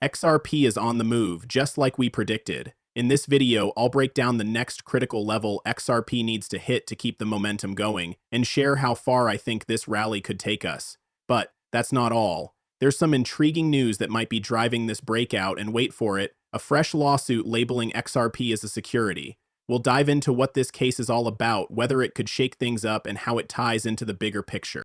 XRP is on the move, just like we predicted. In this video, I'll break down the next critical level XRP needs to hit to keep the momentum going, and share how far I think this rally could take us. But that's not all. There's some intriguing news that might be driving this breakout, and wait for it, a fresh lawsuit labeling XRP as a security. We'll dive into what this case is all about, whether it could shake things up, and how it ties into the bigger picture.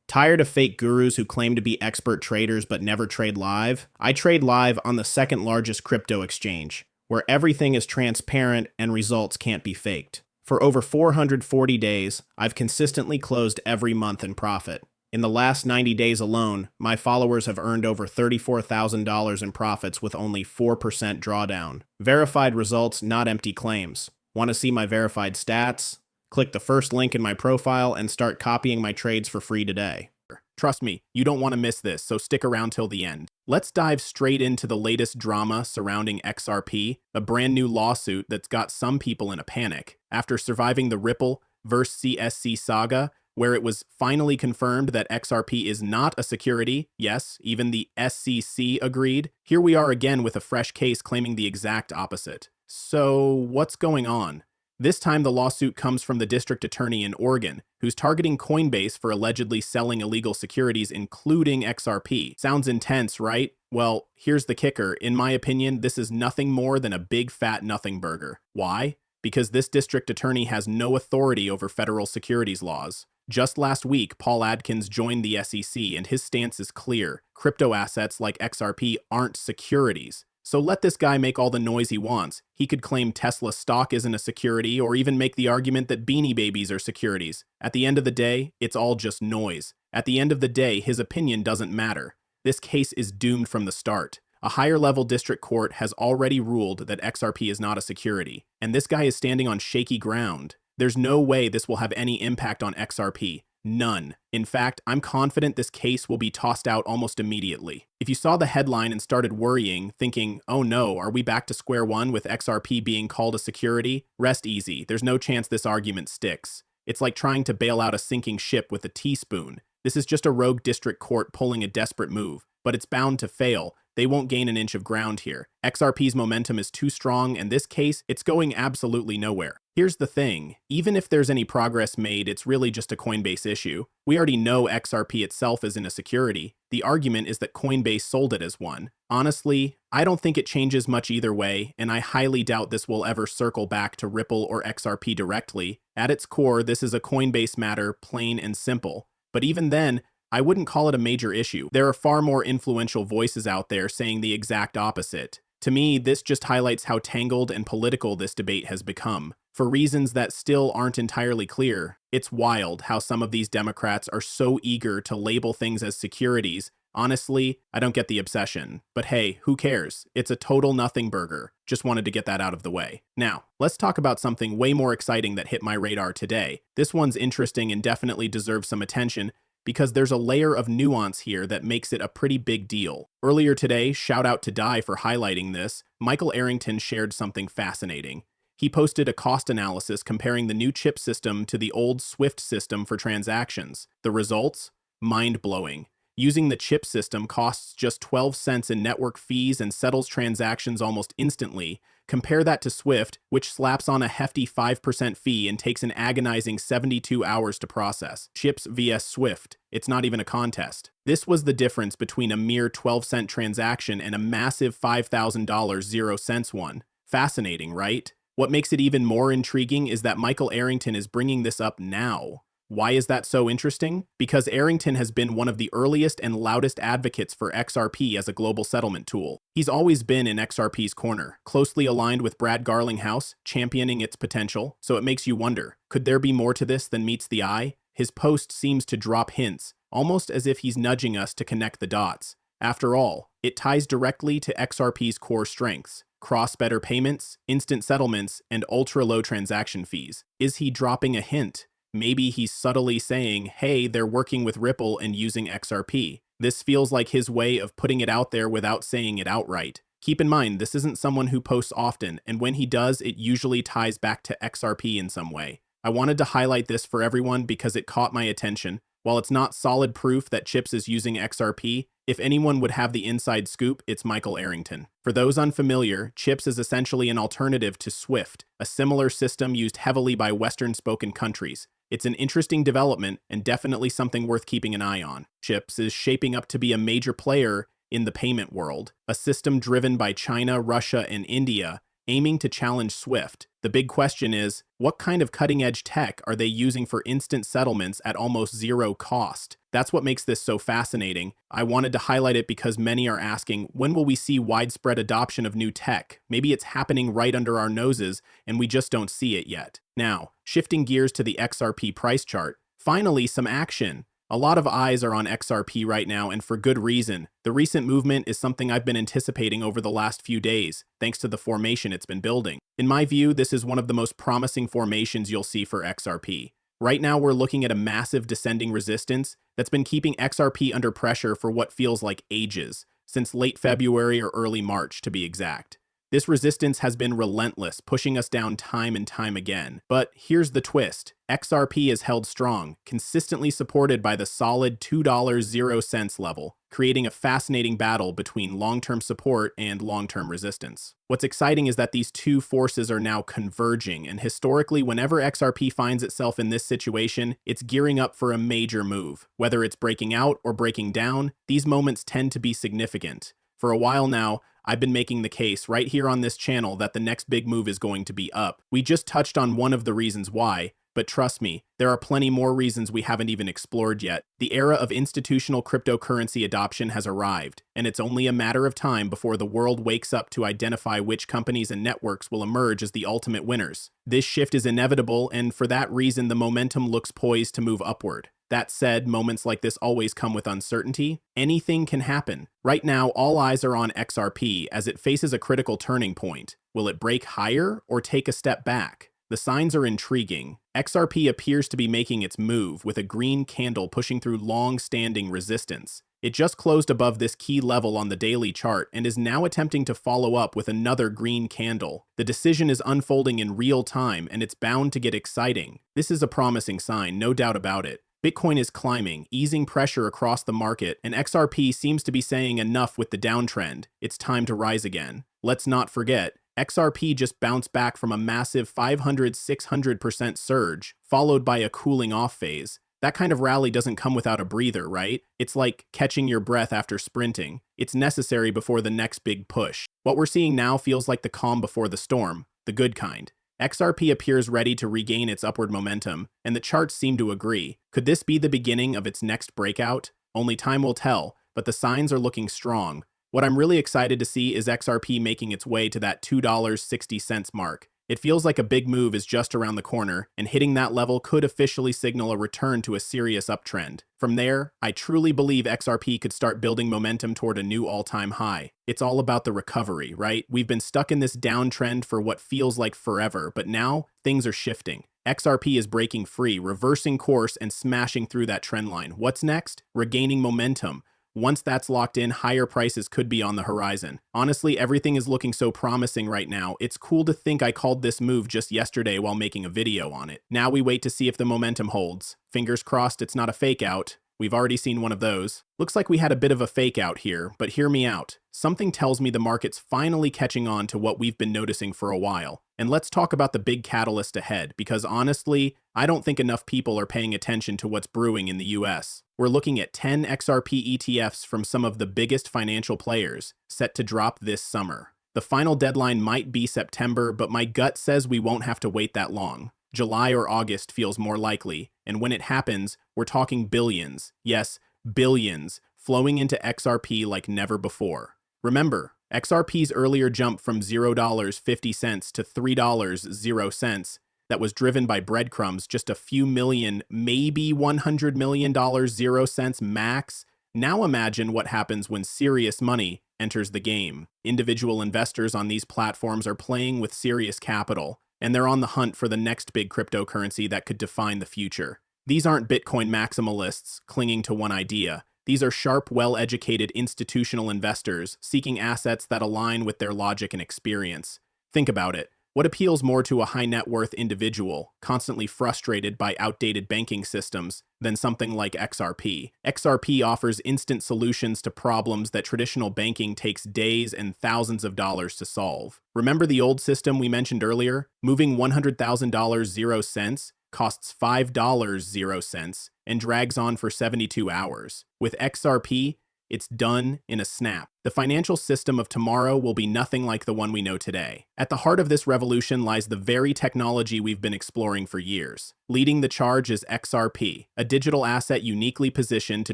Tired of fake gurus who claim to be expert traders but never trade live? I trade live on the second largest crypto exchange, where everything is transparent and results can't be faked. For over 440 days, I've consistently closed every month in profit. In the last 90 days alone, my followers have earned over $34,000 in profits with only 4% drawdown. Verified results, not empty claims. Want to see my verified stats? Click the first link in my profile and start copying my trades for free today. Trust me, you don't want to miss this, so stick around till the end. Let's dive straight into the latest drama surrounding XRP, a brand new lawsuit that's got some people in a panic. After surviving the Ripple vs. CSC saga, where it was finally confirmed that XRP is not a security, yes, even the SEC agreed, here we are again with a fresh case claiming the exact opposite. So, what's going on? This time the lawsuit comes from the district attorney in Oregon, who's targeting Coinbase for allegedly selling illegal securities, including XRP. Sounds intense, right? Well, here's the kicker. In my opinion, this is nothing more than a big fat nothing burger. Why? Because this district attorney has no authority over federal securities laws. Just last week, Paul Adkins joined the SEC, and his stance is clear. Crypto assets like XRP aren't securities. So let this guy make all the noise he wants. He could claim Tesla stock isn't a security, or even make the argument that Beanie Babies are securities. At the end of the day, it's all just noise. At the end of the day, his opinion doesn't matter. This case is doomed from the start. A higher-level district court has already ruled that XRP is not a security, and this guy is standing on shaky ground. There's no way this will have any impact on XRP. None. In fact, I'm confident this case will be tossed out almost immediately. If you saw the headline and started worrying, thinking, oh no, are we back to square one with XRP being called a security? Rest easy. There's no chance this argument sticks. It's like trying to bail out a sinking ship with a teaspoon. This is just a rogue district court pulling a desperate move, but it's bound to fail. They won't gain an inch of ground here. XRP's momentum is too strong, and this case, it's going absolutely nowhere. Here's the thing, even if there's any progress made, it's really just a Coinbase issue. We already know XRP itself isn't a security. The argument is that Coinbase sold it as one. Honestly, I don't think it changes much either way, and I highly doubt this will ever circle back to Ripple or XRP directly. At its core, this is a Coinbase matter, plain and simple. But even then, I wouldn't call it a major issue. There are far more influential voices out there saying the exact opposite. To me, this just highlights how tangled and political this debate has become. For reasons that still aren't entirely clear, it's wild how some of these Democrats are so eager to label things as securities. Honestly, I don't get the obsession. But hey, who cares? It's a total nothing burger. Just wanted to get that out of the way. Now, let's talk about something way more exciting that hit my radar today. This one's interesting and definitely deserves some attention, because there's a layer of nuance here that makes it a pretty big deal. Earlier today, shout out to Di for highlighting this, Michael Arrington shared something fascinating. He posted a cost analysis comparing the new chip system to the old SWIFT system for transactions. The results? Mind-blowing. Using the chip system costs just 12 cents in network fees and settles transactions almost instantly. Compare that to SWIFT, which slaps on a hefty 5% fee and takes an agonizing 72 hours to process. Chips vs SWIFT. It's not even a contest. This was the difference between a mere 12-cent transaction and a massive $5,000 0 cents one. Fascinating, right? What makes it even more intriguing is that Michael Arrington is bringing this up now. Why is that so interesting? Because Arrington has been one of the earliest and loudest advocates for XRP as a global settlement tool. He's always been in XRP's corner, closely aligned with Brad Garlinghouse, championing its potential, so it makes you wonder, could there be more to this than meets the eye? His post seems to drop hints, almost as if he's nudging us to connect the dots. After all, it ties directly to XRP's core strengths: cross-border payments, instant settlements, and ultra-low transaction fees. Is he dropping a hint? Maybe he's subtly saying, hey, they're working with Ripple and using XRP. This feels like his way of putting it out there without saying it outright. Keep in mind, this isn't someone who posts often, and when he does, it usually ties back to XRP in some way. I wanted to highlight this for everyone because it caught my attention. While it's not solid proof that Chips is using XRP, If anyone would have the inside scoop, it's Michael Arrington. For those unfamiliar, CHIPS is essentially an alternative to SWIFT, a similar system used heavily by Western-spoken countries. It's an interesting development and definitely something worth keeping an eye on. CHIPS is shaping up to be a major player in the payment world, a system driven by China, Russia, and India, aiming to challenge SWIFT. The big question is, what kind of cutting-edge tech are they using for instant settlements at almost zero cost? That's what makes this so fascinating. I wanted to highlight it because many are asking, when will we see widespread adoption of new tech? Maybe it's happening right under our noses and we just don't see it yet. Now, shifting gears to the XRP price chart, finally some action. A lot of eyes are on XRP right now, and for good reason. The recent movement is something I've been anticipating over the last few days, thanks to the formation it's been building. In my view, this is one of the most promising formations you'll see for XRP. Right now, we're looking at a massive descending resistance that's been keeping XRP under pressure for what feels like ages, since late February or early March, to be exact. This resistance has been relentless, pushing us down time and time again. But here's the twist. XRP is held strong, consistently supported by the solid $2.00 level, creating a fascinating battle between long-term support and long-term resistance. What's exciting is that these two forces are now converging, and historically, whenever XRP finds itself in this situation, it's gearing up for a major move. Whether it's breaking out or breaking down, these moments tend to be significant. For a while now, I've been making the case right here on this channel that the next big move is going to be up. We just touched on one of the reasons why, but trust me, there are plenty more reasons we haven't even explored yet. The era of institutional cryptocurrency adoption has arrived, and it's only a matter of time before the world wakes up to identify which companies and networks will emerge as the ultimate winners. This shift is inevitable, and for that reason, the momentum looks poised to move upward. That said, moments like this always come with uncertainty. Anything can happen. Right now, all eyes are on XRP as it faces a critical turning point. Will it break higher or take a step back? The signs are intriguing. XRP appears to be making its move, with a green candle pushing through long-standing resistance. It just closed above this key level on the daily chart and is now attempting to follow up with another green candle. The decision is unfolding in real time, and it's bound to get exciting. This is a promising sign, no doubt about it. Bitcoin is climbing, easing pressure across the market, and XRP seems to be saying enough with the downtrend. It's time to rise again. Let's not forget, XRP just bounced back from a massive 500–600% surge, followed by a cooling off phase. That kind of rally doesn't come without a breather, right? It's like catching your breath after sprinting. It's necessary before the next big push. What we're seeing now feels like the calm before the storm, the good kind. XRP appears ready to regain its upward momentum, and the charts seem to agree. Could this be the beginning of its next breakout? Only time will tell, but the signs are looking strong. What I'm really excited to see is XRP making its way to that $2.60 mark. It feels like a big move is just around the corner, and hitting that level could officially signal a return to a serious uptrend. From there, I truly believe XRP could start building momentum toward a new all-time high. It's all about the recovery, right? We've been stuck in this downtrend for what feels like forever, but now things are shifting. XRP is breaking free, reversing course, and smashing through that trend line. What's next? Regaining momentum. Once that's locked in, higher prices could be on the horizon. Honestly, everything is looking so promising right now. It's cool to think I called this move just yesterday while making a video on it. Now we wait to see if the momentum holds. Fingers crossed it's not a fake out. We've already seen one of those. Looks like we had a bit of a fake out here, but hear me out. Something tells me the market's finally catching on to what we've been noticing for a while. And let's talk about the big catalyst ahead, because honestly, I don't think enough people are paying attention to what's brewing in the US. We're looking at 10 XRP ETFs from some of the biggest financial players, set to drop this summer. The final deadline might be September, but my gut says we won't have to wait that long. July or August feels more likely, and when it happens, we're talking billions, yes, billions, flowing into XRP like never before. Remember, XRP's earlier jump from $0.50 to $3.00 that was driven by breadcrumbs, just a few million, maybe $100 million 0 cents max. Now imagine what happens when serious money enters the game. Individual investors on these platforms are playing with serious capital, and they're on the hunt for the next big cryptocurrency that could define the future. These aren't Bitcoin maximalists clinging to one idea. These are sharp, well-educated institutional investors seeking assets that align with their logic and experience. Think about it. What appeals more to a high net worth individual, constantly frustrated by outdated banking systems, than something like XRP? XRP offers instant solutions to problems that traditional banking takes days and thousands of dollars to solve. Remember the old system we mentioned earlier? Moving $100,000 0 cents costs $5 0 cents and drags on for 72 hours. With XRP, it's done in a snap. The financial system of tomorrow will be nothing like the one we know today. At the heart of this revolution lies the very technology we've been exploring for years. Leading the charge is XRP, a digital asset uniquely positioned to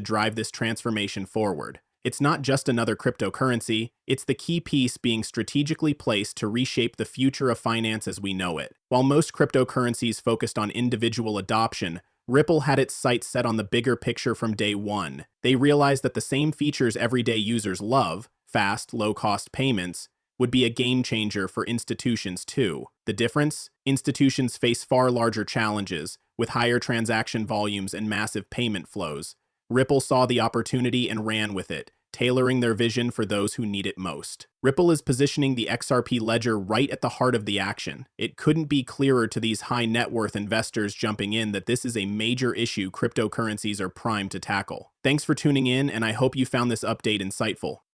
drive this transformation forward. It's not just another cryptocurrency, it's the key piece being strategically placed to reshape the future of finance as we know it. While most cryptocurrencies focused on individual adoption, Ripple had its sights set on the bigger picture from day one. They realized that the same features everyday users love, fast, low-cost payments, would be a game changer for institutions too. The difference? Institutions face far larger challenges, with higher transaction volumes and massive payment flows. Ripple saw the opportunity and ran with it, tailoring their vision for those who need it most. Ripple is positioning the XRP ledger right at the heart of the action. It couldn't be clearer to these high net worth investors jumping in that this is a major issue cryptocurrencies are primed to tackle. Thanks for tuning in, and I hope you found this update insightful.